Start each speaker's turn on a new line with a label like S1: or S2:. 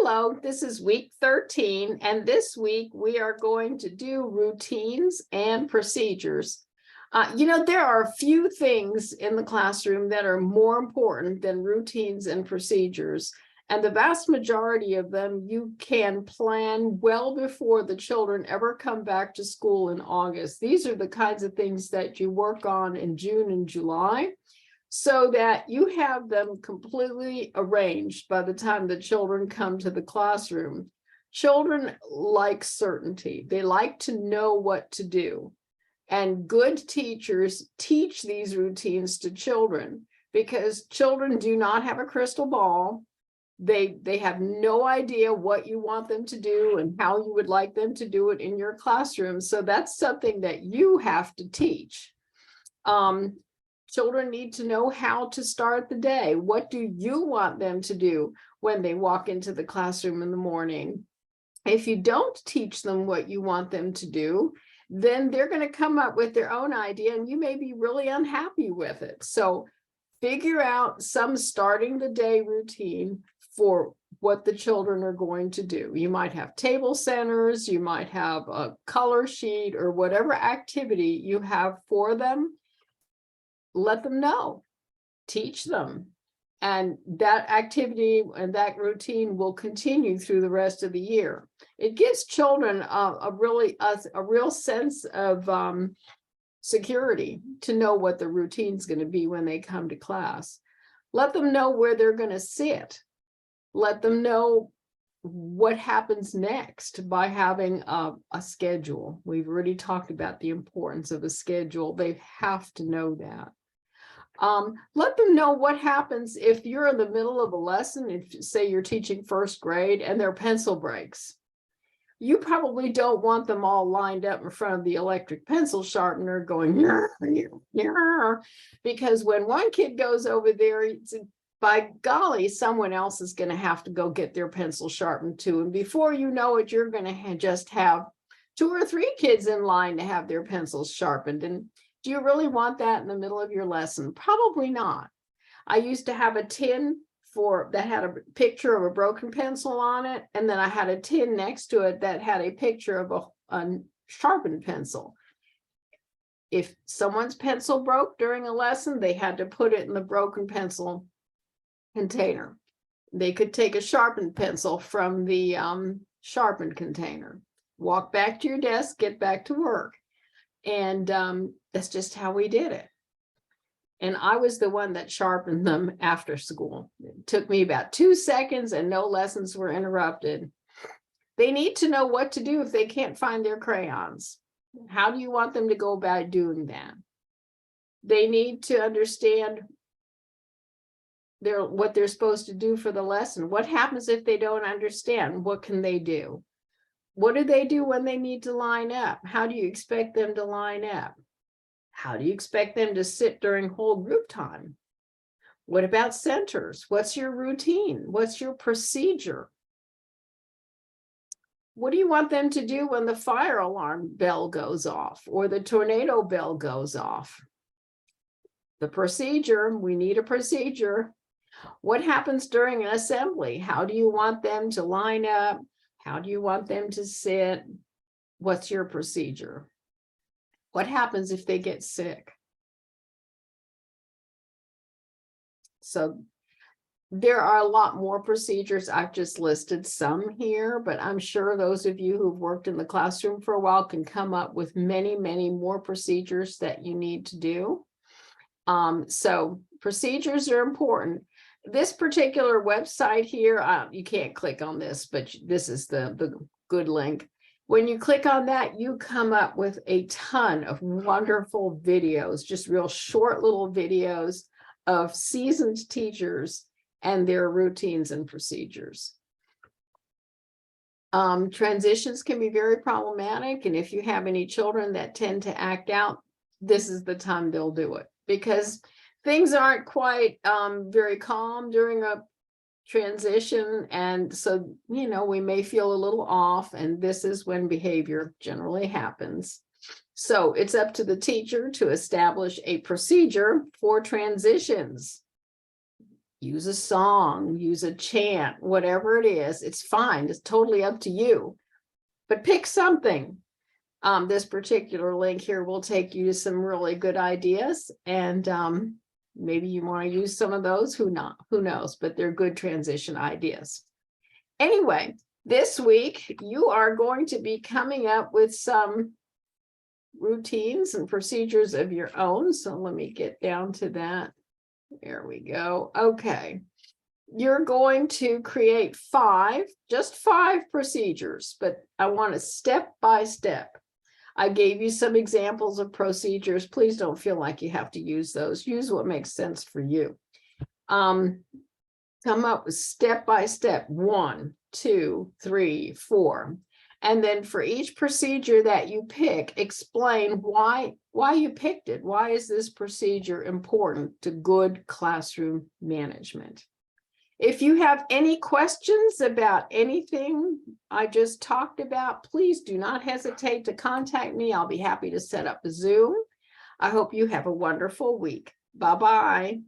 S1: Hello, this is week 13, and this week we are going to do routines and procedures. There are a few things in the classroom that are more important than routines and procedures, and the vast majority of them you can plan well before the children ever come back to school in August. These are the kinds of things that you work on in June and July, so that you have them completely arranged by the time the children come to the classroom. Children like certainty. They like to know what to do. And good teachers teach these routines to children because children do not have a crystal ball. They have no idea what you want them to do and how you would like them to do it in your classroom. So that's something that you have to teach. Children need to know how to start the day. What do you want them to do when they walk into the classroom in the morning? If you don't teach them what you want them to do, then they're going to come up with their own idea and you may be really unhappy with it. So figure out some starting the day routine for what the children are going to do. You might have table centers, you might have a color sheet, or whatever activity you have for them. Let them know, teach them, and that activity and that routine will continue through the rest of the year. It gives children a real sense of security to know what the routine is going to be when they come to class. Let them know where they're going to sit. Let them know what happens next by having a schedule. We've already talked about the importance of a schedule. They have to know that. Let them know what happens if you're in the middle of a lesson, if say you're teaching first grade and there are pencil breaks. You probably don't want them all lined up in front of the electric pencil sharpener going, "Nyah, nyah, nyah," because when one kid goes over there, by golly, someone else is going to have to go get their pencil sharpened too. And before you know it, you're going to just have 2 or 3 kids in line to have their pencils sharpened. And do you really want that in the middle of your lesson? Probably not. I used to have a tin that had a picture of a broken pencil on it, and then I had a tin next to it that had a picture of a sharpened pencil. If someone's pencil broke during a lesson, they had to put it in the broken pencil container. They could take a sharpened pencil from the sharpened container, walk back to your desk, get back to work. And that's just how we did it. And I was the one that sharpened them after school. It took me about 2 seconds and no lessons were interrupted. They need to know what to do if they can't find their crayons. How do you want them to go about doing that? They need to understand what they're supposed to do for the lesson. What happens if they don't understand? What can they do? What do they do when they need to line up? How do you expect them to line up? How do you expect them to sit during whole group time? What about centers? What's your routine? What's your procedure? What do you want them to do when the fire alarm bell goes off or the tornado bell goes off? The procedure, we need a procedure. What happens during an assembly? How do you want them to line up? How do you want them to sit? What's your procedure? What happens if they get sick? So there are a lot more procedures. I've just listed some here, but I'm sure those of you who've worked in the classroom for a while can come up with many, many more procedures that you need to do. So procedures are important. This particular website here, you can't click on this, but this is the good link. When you click on that, you come up with a ton of wonderful videos, just real short little videos of seasoned teachers and their routines and procedures. Transitions can be very problematic, and if you have any children that tend to act out, this is the time they'll do it, because things aren't quite very calm during a transition. And so, we may feel a little off, and this is when behavior generally happens. So it's up to the teacher to establish a procedure for transitions. use a song, use a chant, whatever it is, it's fine. It's totally up to you. But pick something. This particular link here will take you to some really good ideas, and maybe you want to use some of those. Who knows? But they're good transition ideas. Anyway, this week you are going to be coming up with some routines and procedures of your own. So let me get down to that. There we go. Okay. You're going to create just five procedures, but I want it step by step. I gave you some examples of procedures. Please don't feel like you have to use those. Use what makes sense for you. Come up with step by step, 1, 2, 3, 4. And then for each procedure that you pick, explain why you picked it. Why is this procedure important to good classroom management? If you have any questions about anything I just talked about, please do not hesitate to contact me. I'll be happy to set up a Zoom. I hope you have a wonderful week. Bye-bye.